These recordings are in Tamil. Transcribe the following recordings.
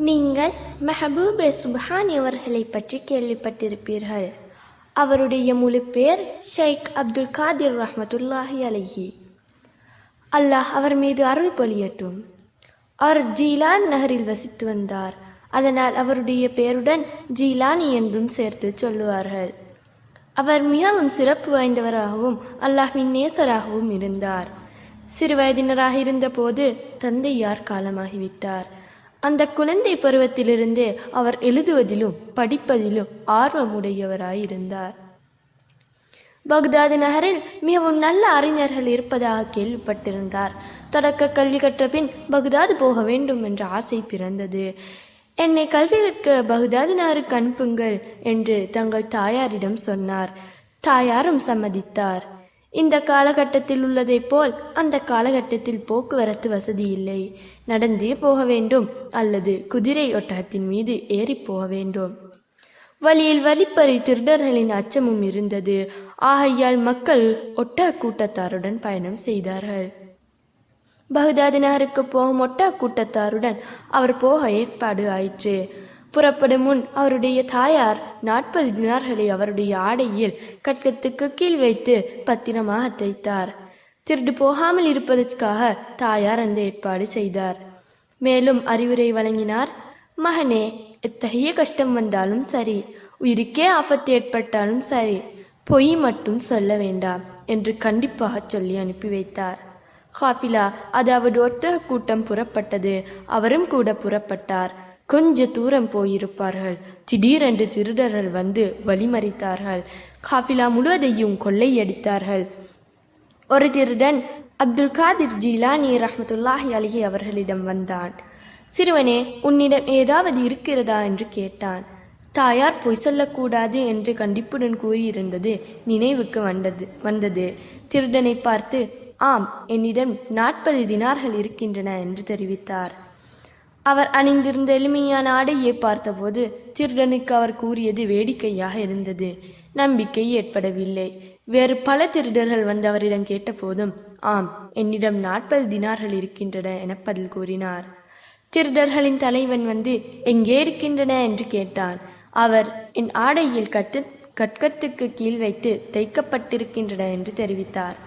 நீங்கள் மெஹபூபே சுப்ஹானி அவர்களை பற்றி கேள்விப்பட்டிருப்பீர்கள். அவருடைய முழு பேர் ஷேக் அப்துல் காதிர் ரஹ்மத்துல்லாஹி அலைஹி. அல்லாஹ் அவர் மீது அருள் பொழியட்டும். அவர் ஜீலான் நகரில் வசித்து வந்தார். அதனால் அவருடைய பெயருடன் ஜீலானி என்றும் சேர்த்து சொல்லுவார்கள். அவர் மிகவும் சிறப்பு வாய்ந்தவராகவும் அல்லாஹ்வின் நேசராகவும் இருந்தார். சிறுவயதினராக இருந்தபோது தந்தையார் காலமாகிவிட்டார். அந்த குழந்தை பருவத்திலிருந்தே அவர் எழுதுவதிலும் படிப்பதிலும் ஆர்வமுடையவராயிருந்தார். பக்தாது நகரில் மிகவும் நல்ல அறிஞர்கள் இருப்பதாக கேள்விப்பட்டிருந்தார். தொடக்க கல்வி கற்ற பின் பக்தாது போக வேண்டும் என்ற ஆசை பிறந்தது. என்னை கல்வி கற்க பக்தாது நகருக்கு அனுப்புங்கள் என்று தங்கள் தாயாரிடம் சொன்னார். தாயாரும் சம்மதித்தார். இந்த காலகட்டத்தில் உள்ளதை போல் அந்த காலகட்டத்தில் போக்குவரத்து வசதி இல்லை. நடந்தே போக வேண்டும் அல்லது குதிரை ஒட்டகத்தின் மீது ஏறி போக வேண்டும். வழியில் வழிப்பறி திருடர்களின் அச்சமும் இருந்தது. ஆகையால் மக்கள் ஒட்டக கூட்டத்தாருடன் பயணம் செய்தார்கள். பக்தாது நகருக்கு போகும் ஒட்டக கூட்டத்தாருடன் அவர் போக ஏற்பாடு ஆயிற்று. புறப்படும் முன் அவருடைய தாயார் 40 தினார்களை அவருடைய ஆடையில் கட்கத்துக்கு கீழ் வைத்து பத்திரமாக தைத்தார். திருடு போகாமல் இருப்பதற்காக தாயார் அந்த ஏற்பாடு செய்தார். மேலும் அறிவுரை வழங்கினார். மகனே, எத்தகைய கஷ்டம் வந்தாலும் சரி, உயிருக்கே ஆபத்து ஏற்பட்டாலும் சரி, பொய் மட்டும் சொல்ல வேண்டாம் என்று கண்டிப்பாக சொல்லி அனுப்பி வைத்தார். காஃபிலா, அதாவது ஒட்டக கூட்டம் புறப்பட்டது. அவரும் கூட புறப்பட்டார். கொஞ்ச தூரம் போயிருப்பார்கள். திடீரென்று திருடர்கள் வந்து வழிமறித்தார்கள். காஃபிலா முழுவதையும் கொள்ளையடித்தார்கள். ஒரு திருடன் அப்துல் காதிர் ஜீலானி ரஹ்மத்துல்லாஹி அலைஹி அவர்களிடம் வந்தான். சிறுவனே, உன்னிடம் ஏதாவது இருக்கிறதா என்று கேட்டான். தாயார் பொய் சொல்லக்கூடாது என்று கண்டிப்புடன் கூறியிருந்தது நினைவுக்கு வந்தது. திருடனை பார்த்து, ஆம், என்னிடம் 40 தினார்கள் இருக்கின்றன என்று தெரிவித்தார். அவர் அணிந்திருந்த எளிமையான ஆடையை பார்த்தபோது திருடனுக்கு அவர் கூறியது வேடிக்கையாக இருந்தது. நம்பிக்கை ஏற்படவில்லை. வேறு பல திருடர்கள் வந்து அவரிடம் கேட்டபோதும், ஆம், என்னிடம் 40 தினார்கள் இருக்கின்றன என பதில் கூறினார். திருடர்களின் தலைவன் வந்து, எங்கே இருக்கின்றன என்று கேட்டான். அவர், என் ஆடையில் கட்கத்துக்கு கீழ் வைத்து தைக்கப்பட்டிருக்கின்றன என்று தெரிவித்தார்.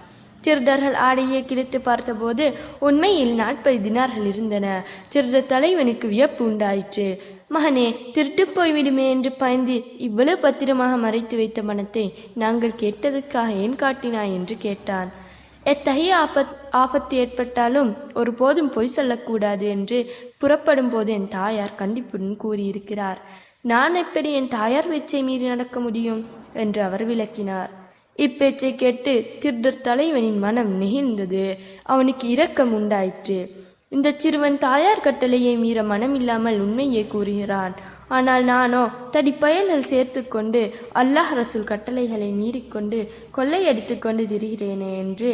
திருடர்கள் ஆடையை கிழித்து பார்த்தபோது உண்மையில் 40 தினார்கள் இருந்தன. திருடர் தலைவனுக்கு வியப்பு உண்டாயிற்று. மகனே, திருட்டு போய்விடுமே என்று பயந்து இவ்வளவு பத்திரமாக மறைத்து வைத்த பணத்தை நாங்கள் கேட்டதற்காக ஏன் காட்டினாய் என்று கேட்டான். எத்தகைய ஆபத்து ஏற்பட்டாலும் ஒருபோதும் பொய் சொல்லக்கூடாது என்று புறப்படும் போது என் தாயார் கண்டிப்புடன் கூறியிருக்கிறார். நான் எப்படி என் தாயார் பேச்சை மீறி நடக்க முடியும் என்று அவர் விளக்கினார். இப்பேச்சை கேட்டு திருடர் தலைவனின் மனம் நெகிழ்ந்தது. அவனுக்கு இரக்கம் உண்டாயிற்று. இந்த சிறுவன் தாயார் கட்டளையை மீற மனம் இல்லாமல் உண்மையை கூறுகிறான். ஆனால் நானோ தடிப்பயல்கள் சேர்த்து கொண்டு அல்லாஹ் ரசூல் கட்டளைகளை மீறிக்கொண்டு கொள்ளையடித்து கொண்டு திரிகிறேனே என்று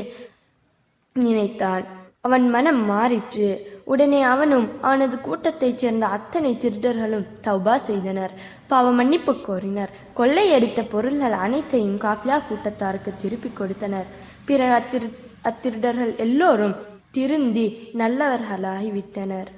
நினைத்தான். அவன் மனம் மாறிற்று. உடனே அவனும் அவனது கூட்டத்தைச் சேர்ந்த அத்தனை திருடர்களும் தௌபா செய்தனர். பாவ மன்னிப்பு கோரினர். கொள்ளையடித்த பொருள்கள் அனைத்தையும் காஃபிலா கூட்டத்தாருக்கு திருப்பி கொடுத்தனர். பிறகு அத்திருடர்கள் எல்லோரும் திருந்தி நல்லவர்களாகிவிட்டனர்.